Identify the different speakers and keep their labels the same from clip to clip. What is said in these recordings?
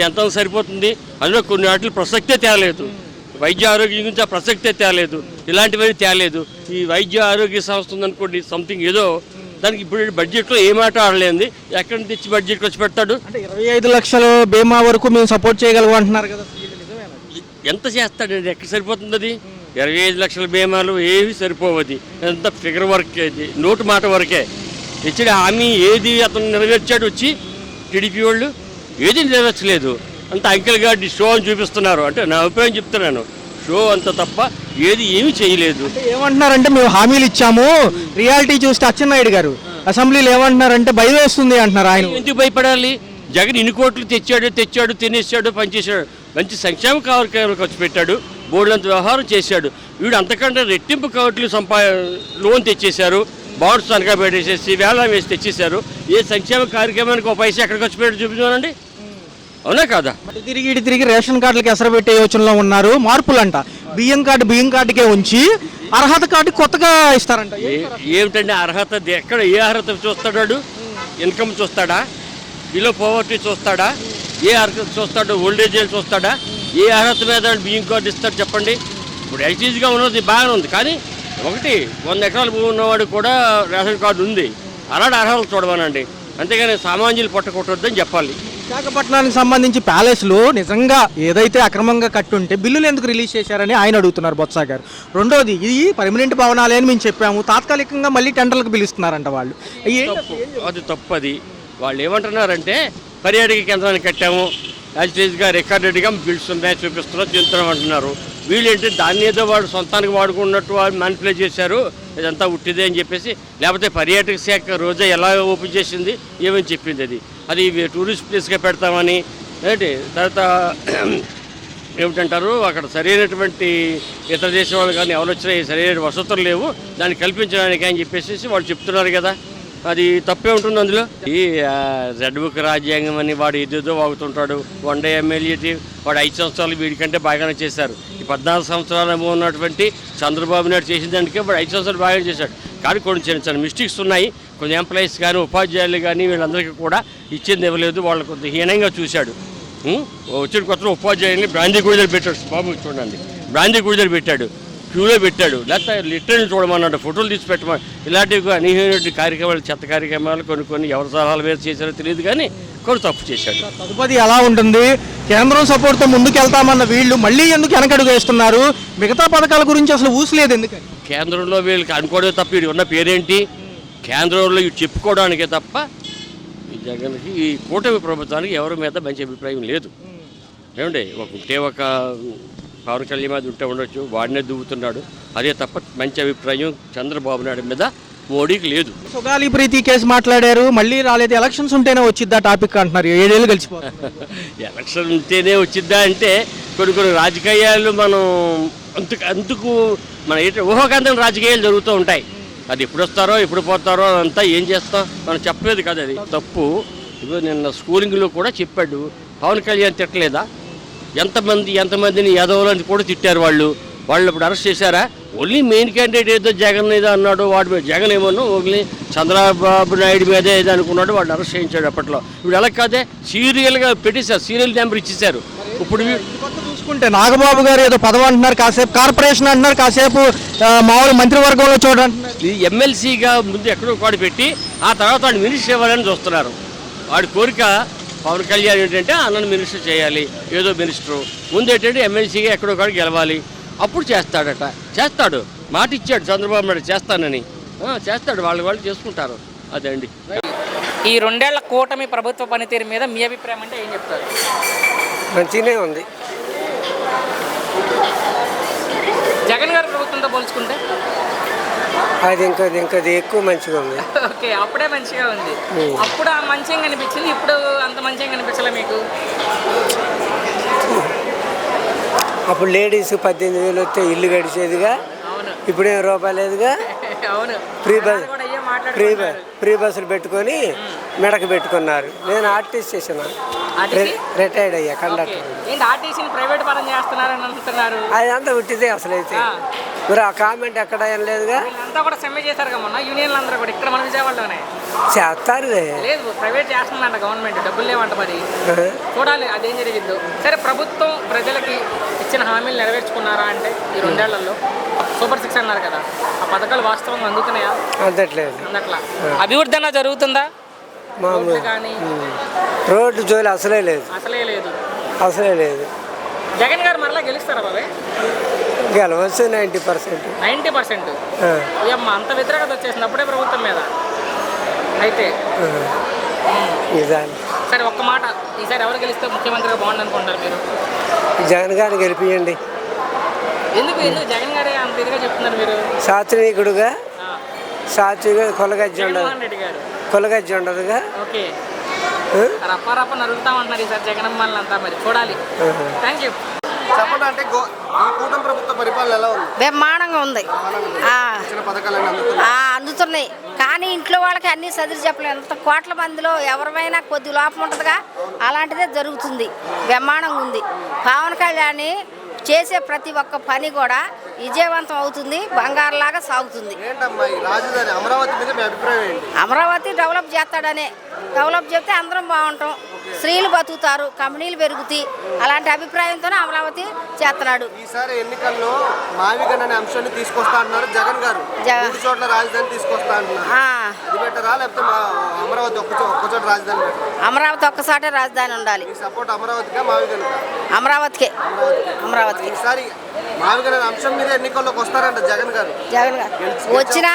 Speaker 1: ఎంత సరిపోతుంది? అందులో కొన్ని వాటిలో ప్రసక్తే తేలేదు. వైద్య ఆరోగ్యం గురించి ఆ ప్రసక్తే తేలేదు. ఇలాంటివన్నీ తేలేదు. ఈ వైద్య ఆరోగ్య సంస్థ ఉందనుకోండి, సంథింగ్ ఏదో దానికి ఇప్పుడు బడ్జెట్లో ఏ మాట ఆడలేదు. ఎక్కడి నుంచి తెచ్చి బడ్జెట్ వచ్చి పెడతాడు?
Speaker 2: అంటే 25 లక్షల బీమా వరకు మేము సపోర్ట్ చేయగలం అంటున్నారు కదా.
Speaker 1: ఎంత చేస్తాడండి? ఎక్కడ సరిపోతుంది అది? 25 లక్షల బీమాలు ఏవి సరిపోవది. ఎంత ఫిగర్ వర్క్, అది నోటు మాట వరకే. ఇచ్చిన హామీ ఏది అతను నెరవేర్చాడు? వచ్చి టీడీపీ వాళ్ళు ఏది నెరవేర్చలేదు. అంత అంకెల్ గారి షో అని చూపిస్తున్నారు. అంటే నా అభిప్రాయం చెప్తున్నాను, షో అంత తప్ప ఏమీ చేయలేదు.
Speaker 2: ఏమంటున్నారంటే మేము హామీలు ఇచ్చాము, రియాలిటీ చూస్తే అచ్చెన్నాయుడు గారు అసెంబ్లీలో ఏమంటున్నారంటే భయం వేస్తుంది అంటున్నారు. ఆయన
Speaker 1: ఎందుకు భయపడాలి? జగన్ ఇన్ని కోట్లు తెచ్చాడు, తినేసాడు, పనిచేశాడు, మంచి సంక్షేమ కార్యక్రమాలు ఖర్చు పెట్టాడు, బోర్డులంత వ్యవహారం చేశాడు. వీడు అంతకంటే రెట్టింపు కోట్లు లోన్ తెచ్చేశారు, బాండ్స్ తనఖా పెట్టేసేసి వేళ వేసి తెచ్చేశారు. ఏ సంక్షేమ కార్యక్రమానికి ఒక పైసా ఎక్కడ ఖర్చు పెట్టి చూపించానండి? అవునా కాదా?
Speaker 2: తిరిగి రేషన్ కార్డులకి ఎసరు పెట్టే యోచనలో ఉన్నారు. మార్పులంట, బియ్యం కార్డుకే ఉంచి అర్హత కార్డు కొత్తగా ఇస్తారంట.
Speaker 1: ఏమిటండి అర్హత? ఎక్కడ ఏ అర్హత చూస్తాడు? ఇన్కమ్ చూస్తాడా? బిలో పవర్టీ చూస్తాడా? ఏ అర్హత చూస్తాడు? Old age age చూస్తాడా? ఏ అర్హత మీద బియ్యం కార్డు ఇస్తాడు చెప్పండి? ఇప్పుడు ఎల్టీజీగా ఉన్నది బాగానే ఉంది, కానీ 100 ఎకరాల భూమి ఉన్నవాడు కూడా రేషన్ కార్డు ఉంది. అలాంటి అర్హతలు చూడమనండి, అంతేగాని సామాన్యులు పట్టకొట్టొద్దని చెప్పాలి.
Speaker 2: విశాఖపట్నానికి సంబంధించి ప్యాలెస్లు నిజంగా ఏదైతే అక్రమంగా కట్టుంటే బిల్లులు ఎందుకు రిలీజ్ చేశారని ఆయన అడుగుతున్నారు బొత్స గారు. రెండోది, ఇది పర్మనెంట్ భవనాలే అని మేము చెప్పాము, తాత్కాలికంగా మళ్ళీ టెండర్లకు పిలుస్తున్నారంట వాళ్ళు.
Speaker 1: అది తప్పది. వాళ్ళు ఏమంటున్నారంటే పర్యాటక కేంద్రాన్ని కట్టాము, యాజిటేజ్గా రికార్డెడ్గా బిల్స్ ఉన్నాయి, చూపిస్తున్నాం, తింటున్నాం అంటున్నారు. వీళ్ళేంటి దాన్ని ఏదో వాడు సొంతానికి వాడుకున్నట్టు వాళ్ళు మ్యానిపులేట్ చేశారు, ఇదంతా ఉట్టిదే అని చెప్పేసి. లేకపోతే పర్యాటక శాఖ రోజా ఎలా ఓపెన్ చేసింది, ఏమని చెప్పింది? అది టూరిస్ట్ ప్లేస్గా పెడతామని ఏంటి, తర్వాత ఏమిటంటారు, అక్కడ సరైనటువంటి ఇతర దేశం వాళ్ళు కానీ ఎవరు వచ్చినా సరైన వసతులు లేవు, దాన్ని కల్పించడానికి అని చెప్పేసి వాళ్ళు చెప్తున్నారు కదా. అది తప్పే ఉంటుంది అందులో. ఈ రెడ్ బుక్ రాజ్యాంగం అని వాడు ఏదేదో వాగుతుంటాడు. వన్డే ఎమ్మెల్యేటి వాడు 5 సంవత్సరాలు వీడికంటే బాగానే చేశారు. ఈ 14 సంవత్సరాల ఉన్నటువంటి చంద్రబాబు నాయుడు చేసిన దానికే వాడు 5 సంవత్సరాలు బాగానే చేశాడు. కానీ కొన్ని చిన్న మిస్టేక్స్ ఉన్నాయి. కొన్ని ఎంప్లాయీస్ కానీ ఉపాధ్యాయులు కానీ వీళ్ళందరికీ కూడా ఇచ్చింది ఇవ్వలేదు. వాళ్ళు కొంత హీనంగా చూశాడు. వచ్చిన కొత్త ఉపాధ్యాయుల్ని బ్రాందీ గుడిదలు పెట్టాడు. బాబు చూడండి, బ్రాందీ గుడిదలు పెట్టాడు, క్యూలో పెట్టాడు, లేకపోతే లిటరల్ చూడమన్నాడు, ఫోటోలు తీసి పెట్టమని. ఇలాంటివి అనీహమైన కార్యక్రమాలు, చెత్త కార్యక్రమాలు కొన్ని ఎవరి సలహాల మీద చేశారో తెలియదు, కానీ కొన్ని తప్పు చేశాడు.
Speaker 2: తదుపరి ఎలా ఉంటుంది? కేంద్రం సపోర్ట్తో ముందుకు వెళ్తామన్న వీళ్ళు మళ్ళీ ఎందుకు వెనకడుగు వేస్తున్నారు? మిగతా పథకాల గురించి అసలు ఊసలేదు ఎందుకని?
Speaker 1: కేంద్రంలో వీళ్ళకి అనుకోవడమే తప్ప, ఇది ఉన్న పేరేంటి? కేంద్రంలో ఇవి చెప్పుకోవడానికే తప్ప ఈ జగన్కి, ఈ కూటమి ప్రభుత్వానికి ఎవరి మీద మంచి అభిప్రాయం లేదు. ఏమండి, ఒక పవన్ కళ్యాణ్ మీద ఉంటే ఉండొచ్చు, వాడినే దువ్వుతున్నాడు, అదే తప్ప మంచి అభిప్రాయం చంద్రబాబు నాయుడు మీద మోడీకి లేదు.
Speaker 2: సుగాలి ప్రీతి కేసు మాట్లాడారు, మళ్ళీ రాలేదు. ఎలక్షన్స్ ఉంటేనే వచ్చిద్దా టాపిక్ అంటున్నారు. 7 ఏళ్ళు కలిసిపోతుంది.
Speaker 1: ఎలక్షన్ ఉంటేనే వచ్చిద్దా అంటే కొన్ని రాజకీయాలు మనం అందుకు మన ఊహాకందం రాజకీయాలు జరుగుతూ ఉంటాయి. అది ఎప్పుడు వస్తారో ఎప్పుడు పోతారో అదంతా ఏం చేస్తాం మనం చెప్పలేదు కదా. అది తప్పు. ఇప్పుడు నిన్న స్కూలింగ్లో కూడా చెప్పాడు, పవన్ కళ్యాణ్ తిట్టలేదా? ఎంతమందిని యాదవులని కూడా తిట్టారు వాళ్ళు ఇప్పుడు అరెస్ట్ చేశారా? ఓన్లీ మెయిన్ క్యాండిడేట్ ఏదో జగన్ ఏదో అన్నాడు, వాడి మీద జగన్ ఏమన్నా ఓన్లీ చంద్రబాబు నాయుడు మీదే ఏదో అనుకున్నాడు, వాడిని అరెస్ట్ చేయించాడు అప్పట్లో. ఇప్పుడు ఎలా కాదే, సీరియల్గా పెట్టేశారు, సీరియల్ నెంబర్ ఇచ్చేశారు. ఇప్పుడు
Speaker 2: చూసుకుంటే నాగబాబు గారు ఏదో పదవి అంటున్నారు, కాసేపు కార్పొరేషన్ అంటున్నారు, కాసేపు మామూలు మంత్రివర్గంలో చూడంటున్నారు.
Speaker 1: ఇది ఎమ్మెల్సీగా ముందు ఎక్కడో కాడు పెట్టి ఆ తర్వాత వాడిని మినిస్టర్ ఇవ్వాలని చూస్తున్నారు. వాడి కోరిక పవన్ కళ్యాణ్ ఏంటంటే అన్నను మినిస్టర్ చేయాలి, ఏదో మినిస్టరు. ముందు ఏంటంటే ఎమ్మెల్సీగా ఎక్కడో కాడు గెలవాలి, అప్పుడు చేస్తాడు. మాట ఇచ్చాడు చంద్రబాబు నాయుడు చేస్తానని, చేస్తాడు. వాళ్ళు చేసుకుంటారు. అదే అండి.
Speaker 3: ఈ 2 ఏళ్ల కూటమి ప్రభుత్వ పనితీరు మీద మీ అభిప్రాయం అంటే ఏం చెప్తారు?
Speaker 4: మంచిగానే ఉంది.
Speaker 3: జగన్ గారి ప్రభుత్వంతో పోల్చుకుంటే
Speaker 4: అది ఇంకా ఎక్కువ మంచిగా ఉంది.
Speaker 3: ఓకే, అప్పుడే మంచిగా ఉంది. అప్పుడు ఆ మంచిగా కనిపించింది, ఇప్పుడు అంత మంచిగా కనిపించలే మీకు?
Speaker 4: అప్పుడు లేడీస్ 18,000 వస్తే ఇల్లు గడిచేదిగా, ఇప్పుడు ఏం రూపాయలు లేదుగా.
Speaker 3: అవును,
Speaker 4: ఫ్రీ బస్సులు పెట్టుకొని మెడకు పెట్టుకున్నారు. నేను ఆర్టీసీ చేసిన, రిటైర్డ్ అయ్యా కండక్టర్.
Speaker 3: ఆర్టీసీని ప్రైవేట్ పరం చేస్తున్నారని అంటున్నారు.
Speaker 4: అదంతా ఉట్టిదే అసలు అయితే. మరి ఆ కామెంట్ ఎక్కడ ఏం లేదుగా.
Speaker 3: వీళ్ళంతా కూడా సమ్మె చేశారు కదా మొన్న, యూనియన్లు అందరూ కూడా ఇక్కడ మన విజయవాడలోనే.
Speaker 4: చేస్తారులే.
Speaker 3: లేదు, ప్రైవేట్ చేస్తుందంట గవర్నమెంట్, డబ్బులు లేవంట. మరి చూడాలి అదేం జరిగిద్దు. సరే, ప్రభుత్వం ప్రజలకి ఇచ్చిన హామీలు నెరవేర్చుకున్నారా అంటే ఈ 2 ఏళ్లలో? సూపర్ 6 అన్నారు కదా, ఆ పథకాలు వాస్తవంగా అందుతున్నాయా?
Speaker 4: అందట్లేదు.
Speaker 3: అందట్లా. అభివృద్ధి అన్న జరుగుతుందా? రోడ్లు కానీ
Speaker 4: రోడ్డు జోలి అసలే లేదు.
Speaker 3: అసలే లేదు.
Speaker 4: అసలే లేదు.
Speaker 3: జగన్ గారు మరలా గెలుస్తారా బాబాయ్?
Speaker 4: గెలవచ్చు 90%.
Speaker 3: 90%. అమ్మ, అంత వ్యతిరేకత వచ్చేసింది అప్పుడే ప్రభుత్వం మీద అయితే.
Speaker 4: నిజాన్ని
Speaker 3: సరే, ఒక్క మాట, ఈసారి ఎవరు గెలిస్తే ముఖ్యమంత్రిగా బాగుంది అనుకుంటారు మీరు?
Speaker 4: జగన్ గారిని గెలిపియండి.
Speaker 3: ఎందుకు ఎందుకు జగన్ గారే అంత ఇదిగా చెప్తున్నారు మీరు?
Speaker 4: సాత్వికుడుగా, సాత్విగా కొలగజ్జి ఉండదు.
Speaker 3: జగన్మోహన్ రెడ్డి గారు
Speaker 4: కొలగజ్జి ఉండదుగా.
Speaker 3: ఓకే, రప్ప నరుగుతామంటున్నారు ఈసారి జగనమ్మల్ని అంతా. మరి చూడాలి. Thank you.
Speaker 5: చెప్పండి, అంటే ఈ కూటమి ప్రభుత్వ పరిపాలన ఎలా ఉంది?
Speaker 6: బ్రహ్మాండంగా ఉంది.
Speaker 5: ఇచ్చిన పథకాలన్నీ అందుతున్నాయి.
Speaker 6: అందుతున్నాయి, కానీ ఇంట్లో వాళ్ళకి అన్నీ చదివి చెప్పలేము. ఎంత కోట్ల మందిలో ఎవరిమైనా కొద్ది లోపం ఉంటుందిగా, అలాంటిదే జరుగుతుంది. బ్రహ్మాండంగా ఉంది. పవన్ కళ్యాణ్ చేసే ప్రతి ఒక్క పని కూడా విజయవంతం అవుతుంది, బంగారులాగా సాగుతుంది.
Speaker 5: ఏంటమ్మా ఈ రాజధాని అమరావతి మీద మీ అభిప్రాయం ఏంటి?
Speaker 6: అమరావతి డెవలప్ చేస్తాడనే, డెవలప్ చేస్తే అందరం బాగుంటాం, స్త్రీలు బతుకుతారు, కంపెనీలు పెరుగుతాయి, అలాంటి అభిప్రాయంతోనే అమరావతి చేస్తున్నాడు.
Speaker 5: ఈసారి ఎన్నికల్లో మావిగన్ అనే అంశాన్ని తీసుకొస్తా అంటున్నారు జగన్ గారు. 3 చోట్ల రాజధాని తీసుకొస్తా అంటున్నారు. అది బెటరా లేకపోతే అమరావతి ఒక్క చోట రాజధాని బెటరా?
Speaker 6: అమరావతి ఒక్కసాటే రాజధాని ఉండాలి.
Speaker 5: సపోర్ట్ అమరావతిగా మావిగన్?
Speaker 6: అమరావతికే. అమరావతికి
Speaker 5: ఈసారి మావిగన్ అనే అంశం మీద ఎన్నికల్లోకి వస్తారంట జగన్ గారు.
Speaker 6: జగన్ గారు వచ్చినా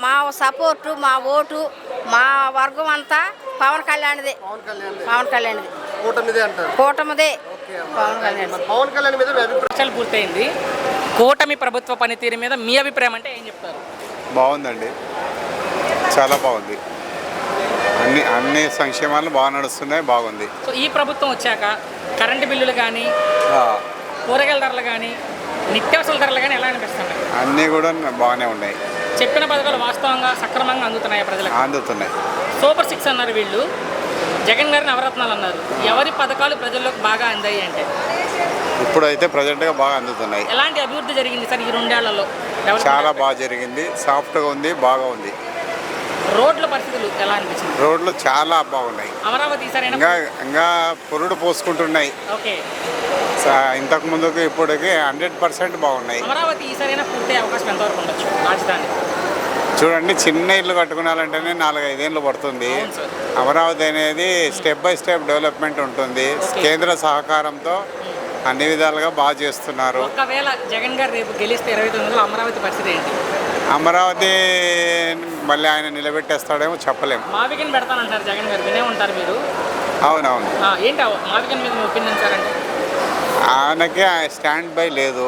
Speaker 6: మా సపోర్టు, మా ఓటు, మా వర్గం అంతా పవన్ కళ్యాణ్దే. పవన్ కళ్యాణ్ది
Speaker 5: కూటమిదే అంటారు.
Speaker 6: కూటమిదే పవన్ కళ్యాణ్.
Speaker 5: పవన్ కళ్యాణ్ మీద మీ అభిప్రాయం?
Speaker 3: పూర్తయింది. కూటమి ప్రభుత్వ పనితీరు మీద మీ అభిప్రాయం అంటే ఏం చెప్తారు?
Speaker 7: బాగుందండి, చాలా బాగుంది. అన్ని సంక్షేమాలు బాగా నడుస్తున్నాయి, బాగుంది.
Speaker 3: సో ఈ ప్రభుత్వం వచ్చాక కరెంటు బిల్లులు కానీ, కూరగాయల ధరలు కానీ, నిత్యావసర ధరలు కానీ ఎలా అనిపిస్తున్నాయి?
Speaker 7: అన్నీ కూడా బాగానే ఉన్నాయి.
Speaker 3: చెప్పిన పథకాలు వాస్తవంగా సక్రమంగా అందుతున్నాయి ప్రజలకు?
Speaker 7: అందుతున్నాయి.
Speaker 3: సూపర్ 6 అన్నారు వీళ్ళు, జగన్ గారి నవరత్నాలు అన్నారు. ఎవరి పథకాలు ప్రజల్లోకి బాగా అందాయి అంటే?
Speaker 7: ఇప్పుడైతే ప్రజెంట్గా బాగా అందుతున్నాయి.
Speaker 3: ఎలాంటి అభివృద్ధి జరిగింది సార్ ఈ 2 ఏళ్లలో?
Speaker 7: చాలా బాగా జరిగింది, సాఫ్ట్గా ఉంది, బాగా ఉంది.
Speaker 3: రోడ్ల పరిస్థితులు ఎలా అనిపించింది?
Speaker 7: రోడ్లు చాలా బాగున్నాయి.
Speaker 3: అమరావతి ఈసారి
Speaker 7: ఇంకా పురుడు పోసుకుంటున్నాయి.
Speaker 3: ఓకే,
Speaker 7: ఇంతకు ముందుకు ఇప్పటికి 100% బాగున్నాయి.
Speaker 3: అమరావతి ఈసారైనా పూర్తి అవకాశం ఎంతవరకు ఉండొచ్చు రాజధాని?
Speaker 7: చూడండి, చిన్న ఇల్లు కట్టుకున్నాలంటేనే 4-5 ఏళ్ళు పడుతుంది. అమరావతి అనేది స్టెప్ బై స్టెప్ డెవలప్మెంట్ ఉంటుంది. కేంద్ర సహకారంతో అన్ని విధాలుగా బాగా చేస్తున్నారు.
Speaker 3: ఒకవేళ జగన్ గారు రేపు గెలిస్తే 29లో అమరావతి పరిస్థితి ఏంటి?
Speaker 7: అమరావతి మళ్ళీ ఆయన నిలబెట్టేస్తాడేమో చెప్పలేము.
Speaker 3: మావిగన్ పెడతానంటారు జగన్ గారు, వినే ఉంటారు మీరు.
Speaker 7: అవునవును.
Speaker 3: ఏంటి మావిగన్ మీద మీ ఒపీనియన్ సార్? అంటే
Speaker 7: ఆయనకి స్టాండ్ బై లేదు.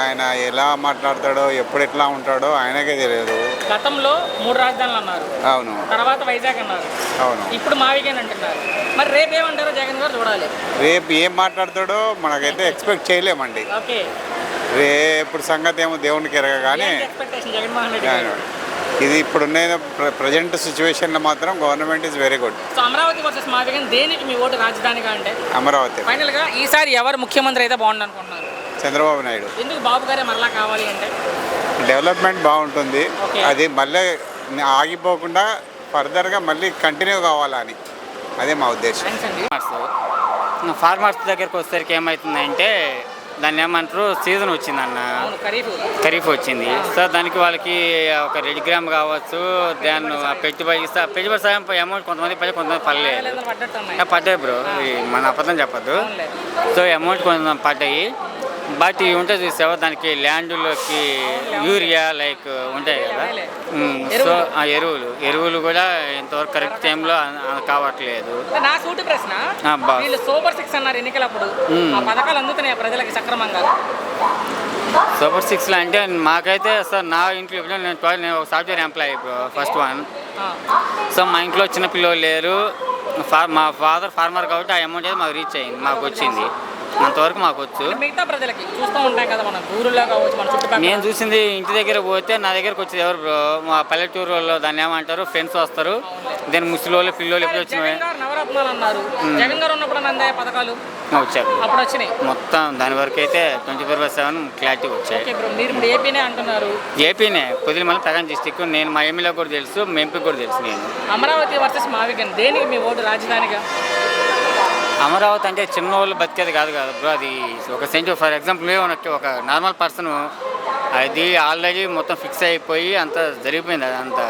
Speaker 7: ఆయన ఎలా మాట్లాడతాడో, ఎప్పుడు ఎట్లా ఉంటాడో ఆయనకే తెలియదు.
Speaker 3: గతంలో 3 రాజధానులు అన్నారు.
Speaker 7: అవును.
Speaker 3: తర్వాత వైజాగ్ అన్నారు.
Speaker 7: అవును.
Speaker 3: ఇప్పుడు మావిగన్ అంటున్నారు. మరి రేపు ఏమంటారో జగన్ గారు చూడాలి.
Speaker 7: రేపు ఏం మాట్లాడతాడో మనకైతే ఎక్స్పెక్ట్ చేయలేమండి.
Speaker 3: ఓకే,
Speaker 7: రేపు సంగతి ఏమో దేవునికి ఎరగగానే.
Speaker 3: జగన్మోహన్ రెడ్డి గారు
Speaker 7: ఇది ఇప్పుడున్న ప్రజెంట్ సిచ్యువేషన్లో మాత్రం government is very good.
Speaker 3: So Amaravati versus మావిగన్, దేనికి మీ ఓటు రాజధానిగా అంటే?
Speaker 7: అమరావతి.
Speaker 3: ఫైనల్గా ఈసారి ఎవరు ముఖ్యమంత్రి అయితే బాగుంది అనుకుంటున్నారు?
Speaker 7: చంద్రబాబు నాయుడు.
Speaker 3: ఎందుకు బాబు గారే మరలా కావాలి అంటే?
Speaker 7: డెవలప్మెంట్ బాగుంటుంది, అది మళ్ళీ ఆగిపోకుండా ఫర్దర్గా మళ్ళీ కంటిన్యూ కావాలని, అదే మా ఉద్దేశం.
Speaker 8: ఫార్మర్స్ దగ్గరికి వచ్చేసరికి ఏమవుతుందంటే దాన్ని ఏమంటారు, సీజన్ వచ్చిందన్న, ఖరీఫ్ వచ్చింది. సో దానికి వాళ్ళకి ఒక 2 గ్రామ్ కావచ్చు, దాన్ని పెట్టుబడి సాయం అమౌంట్ కొంతమంది పడి కొంతమంది పడలేదు. పడ్డాయి బ్రో, మన అబద్ధం చెప్పద్దు. సో అమౌంట్ కొంతమంది పడ్డాయి. బట్ ఇవి ఉంటుంది చూసావా, దానికి ల్యాండ్లోకి యూరియా లైక్ ఉంటాయి కదా. సో ఆ ఎరువులు కూడా ఇంతవరకు కరెక్ట్ టైంలో కావట్లేదు.
Speaker 3: నా సూటి ప్రశ్న, వీళ్ళు సూపర్ 6 అన్నారు ఎన్నికలప్పుడు, ఆ పథకాలు అందుతున్నాయి ప్రజలకి సక్రమంగా?
Speaker 8: సూపర్ 6లో అంటే మాకైతే సార్, నా ఇంట్లో నేను ఒక software employee first one. So మా ఇంట్లో చిన్న పిల్లలు లేరు, మా ఫాదర్ ఫార్మర్ కాబట్టి ఆ అమౌంట్ అయితే మాకు రీచ్ అయింది, మాకు వచ్చింది. అంతవరకు మాకు వచ్చు.
Speaker 3: మిగతా ప్రజలకి చూస్తూ ఉంటాం కదా మనం ఊరులో కావచ్చు మన చుట్టుపక్కల.
Speaker 8: నేను చూసింది ఇంటి దగ్గర పోతే నా దగ్గరకు వచ్చేది ఎవరు బ్రో, మా పల్లెటూరు వాళ్ళు దాన్ని ఏమంటారు ఫ్రెండ్స్ వస్తారు, దాని ముసలి వాళ్ళు పిల్లలు ఎప్పుడు వచ్చిన
Speaker 3: జగన్ గారు నవరత్నాలు అన్నారు. జగన్ గారు ఉన్నప్పుడు అందాయి పథకాలు
Speaker 8: వచ్చారు
Speaker 3: అప్పుడు వచ్చినాయి.
Speaker 8: మొత్తం దాని వరకు అయితే 24/7 క్లారిటీ వచ్చాయి.
Speaker 3: ఓకే బ్రో, మీరు ఇప్పుడు ఏపీనే అంటున్నారు.
Speaker 8: ఏపీనే పొదిలిమల ప్రకాశం డిస్టిక్. నేను మా ఎమ్మెల్యే కూడా తెలుసు, మా ఎంపీ కూడా తెలుసు. నేను
Speaker 3: అమరావతి వర్సెస్ మావిగన్ దేనికి మీ ఓటు రాజధానిగా?
Speaker 8: అమరావతి అంటే చిన్న వాళ్ళు బతికేది కాదు కదా బ్రో, అది ఒక సెంచు. ఫర్ ఎగ్జాంపుల్ ఒక నార్మల్ పర్సన్ అది ఆల్రెడీ మొత్తం ఫిక్స్ అయిపోయి అంత జరిగిపోయింది. అదంతా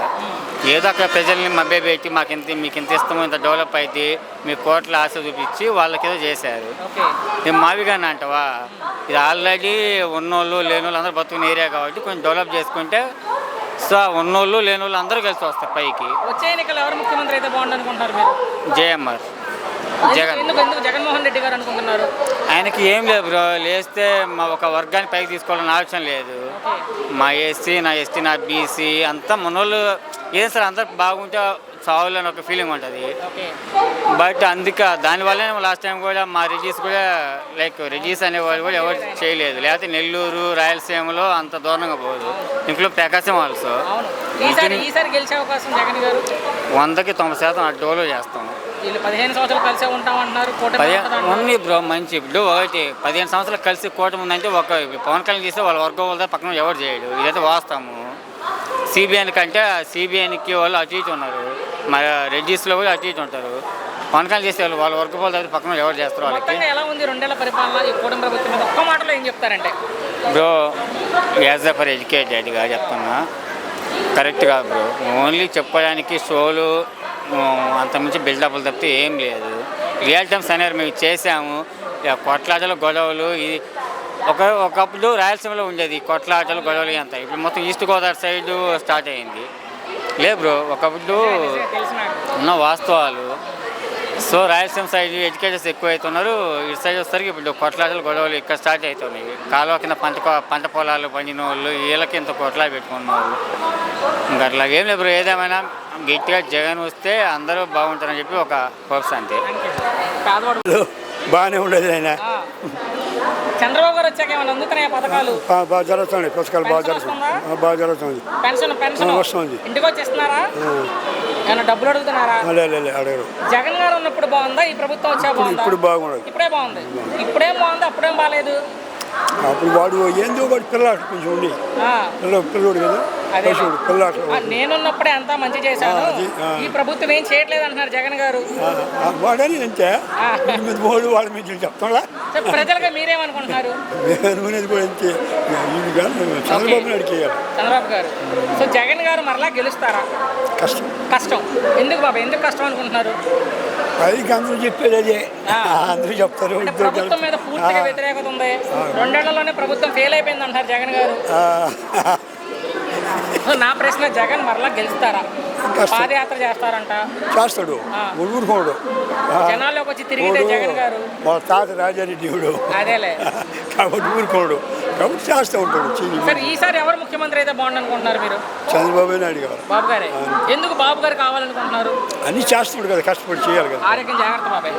Speaker 8: ఏదో అక్కడ ప్రజల్ని మభ్యపెట్టి మీకు ఇంత ఇస్తాము, ఇంత డెవలప్ అయితే మీ కోట్ల ఆశ చూపించి వాళ్ళకి ఏదో చేశారు. నేను మావిగానే అంటావా, ఇది ఆల్రెడీ ఉన్నోళ్ళు లేనోళ్ళు అందరూ బతుకున్న ఏరియా కాబట్టి కొంచెం డెవలప్ చేసుకుంటే సో ఉన్నోళ్ళు లేనోళ్ళు అందరూ కలిసి వస్తారు పైకి.
Speaker 3: వచ్చే ఎన్నికలు ఎవరు ముఖ్యమంత్రి అయితే బాగుంది అనుకుంటున్నారు మీరు?
Speaker 8: జేఎంఆర్ జగన్.
Speaker 3: ఎందుకు జగన్మోహన్ రెడ్డి గారు అనుకుంటున్నారు?
Speaker 8: ఆయనకి ఏం లేదు బ్రో, లేస్తే మా ఒక వర్గాన్ని పైకి తీసుకోవాలని ఆలోచన లేదు. మా ఎస్సీ నా ఎస్టీ నా బీసీ అంతా మనోళ్ళు ఏం సార్ అందరు బాగుంటే చావులని ఒక ఫీలింగ్ ఉంటుంది. బట్ దానివల్లనే లాస్ట్ టైం కూడా మా రెడ్డిస్ కూడా రెడ్డిస్ అనేవాళ్ళు కూడా ఎవరు చేయలేదు. లేకపోతే నెల్లూరు రాయలసీమలో అంత దూరంగా పోదు, ఇంట్లో ప్రకాశం ఆల్సో.
Speaker 3: ఈసారి గెలిచే అవకాశం జగన్ గారు
Speaker 8: 100కి 90% అడ్డోలో చేస్తాం.
Speaker 3: వీళ్ళు 15 సంవత్సరాలు కలిసే ఉంటామంటున్నారు.
Speaker 8: ఉంది బ్రో మంచి. ఇప్పుడు ఒకటి 15 సంవత్సరాలు కలిసి కూటమి ఉందంటే ఒక పవన్ కళ్యాణ్ చేస్తే వాళ్ళ వర్గం వాళ్ళ పక్కన ఎవరు చేయడు, ఇదైతే వాస్తాము. సిబిఐని కంటే సిబిఐకి వాళ్ళు అటు ఇటు ఉన్నారు, మరి రెడ్డిస్లో కూడా అటు ఇటు ఉంటారు. పవన్ కళ్యాణ్ చేస్తే వాళ్ళ వర్గ వాళ్ళ పక్కన ఎవరు చేస్తారు వాళ్ళకి.
Speaker 3: ఎలా ఉంది 2 ఏళ్ల పరిపాలన ఈ కూటమి ప్రభుత్వం మీద ఒక్క మాటలో ఏం చెప్తారంటే?
Speaker 8: బ్రో యాజ్ అ ఫర్ ఎడ్యుకేటెడ్గా చెప్తున్నా, కరెక్ట్ కాదు బ్రో. ఓన్లీ చెప్పడానికి షోలు అంతకుమించి బిల్డప్లు తప్పితే ఏం లేదు. రియల్ టైమ్ సీనియర్ మేము చేసాము. కొట్లాటలు గొడవలు ఇది ఒకప్పుడు రాయలసీమలో ఉండేది కొట్లాటలు గొడవలు అంతా. ఇప్పుడు మొత్తం ఈస్ట్ గోదావరి సైడ్ స్టార్ట్ అయింది. లేదు బ్రో, ఒకప్పుడు ఉన్న వాస్తవాలు. సో రాయలసీమ సైడ్ ఎడ్యుకేటర్స్ ఎక్కువ అవుతున్నారు, ఇటు సైడ్ వచ్చేసరికి ఇప్పుడు కొట్లాటలు గొడవలు ఇక్కడ స్టార్ట్ అవుతున్నాయి. కాలువ కింద పంట పొలాలు పండిన వాళ్ళు వీళ్ళకి ఇంత కొట్లాట పెట్టుకున్న వాళ్ళు ఇంకా అట్లా ఏం లేదు బ్రో. ఏదేమైనా గట్టిగా జగన్ వస్తే అందరూ బాగుంటారని చెప్పి ఒక హోప్స్ అంతే.
Speaker 9: బాగానే ఉండేది ఆయన.
Speaker 3: చంద్రబాబు గారు వచ్చాక ఏమైనా అందుతున్నాయి పథకాలు?
Speaker 9: బాగా జరుగుతుంది, పుస్తకాలు బాగా జరుగుతుంది.
Speaker 3: పెన్షన్
Speaker 9: వస్తుంది.
Speaker 3: ఇంటికి వచ్చేస్తున్నారా? ఏమైనా డబ్బులు అడుగుతున్నారా?
Speaker 9: అడగరు.
Speaker 3: జగన్ గారు ఉన్నప్పుడు బాగుందా, ఈ ప్రభుత్వం వచ్చా బాగుందా?
Speaker 9: ఇప్పుడు బాగుండదు.
Speaker 3: ఇప్పుడే బాగుంది. ఇప్పుడేం బాగుంది, అప్పుడేం బాగాలేదు.
Speaker 9: అప్పుడు వాడు ఏందో వాడు పిల్లాడు కొంచెం ఉండి పిల్లోడు కదా పిల్లాడు.
Speaker 3: నేనున్నప్పుడే అంతా మంచి చేశాను, ఈ ప్రభుత్వం ఏం చేయట్లేదు అంటున్నారు జగన్ గారు.
Speaker 9: వాడని అంతే వాడు వాళ్ళ మీద చెప్తాడా?
Speaker 3: ప్రజలుగా మీరేమనుకుంటున్నారు?
Speaker 9: కూడా అంతే. చంద్రబాబు నాయుడు చేయాలి.
Speaker 3: చంద్రబాబు గారు. సో జగన్ గారు మరలా గెలుస్తారా? కష్టం. ఎందుకు బాబా, ఎందుకు కష్టం అనుకుంటున్నారు?
Speaker 9: అది అందరూ చెప్పేది అదే, అందరూ చెప్తారు.
Speaker 3: ప్రభుత్వం మీద పూర్తిగా వ్యతిరేకత ఉంది. 2 ఏళ్లలోనే ప్రభుత్వం ఫెయిల్ అయిపోయింది అంటారు జగన్ గారు. నా ప్రశ్న, జగన్ మరలా గెలుస్తారా? పాదయాత్ర చేస్తారంట.
Speaker 9: చేస్తాడు, ఊరుకోడు.
Speaker 3: జనాల్లోకి వచ్చి తిరిగితే జగన్ గారు
Speaker 9: మా తాత రాజారెడ్డి
Speaker 3: అదేలే
Speaker 9: కాబట్టి ఊరుకోడు, కాబట్టి చేస్తూ ఉంటాడు.
Speaker 3: సరే, ఈసారి ఎవరు ముఖ్యమంత్రి అయితే బాగుండు అనుకుంటున్నారు మీరు?
Speaker 9: చంద్రబాబు నాయుడు గారు.
Speaker 3: బాబు గారే. ఎందుకు బాబు గారు కావాలనుకుంటున్నారు?
Speaker 9: అన్ని చేస్తున్నాడు కదా, కష్టపడి చేయాలి కదా.
Speaker 3: ఆరోగ్యం జాగ్రత్త బాబాయ్.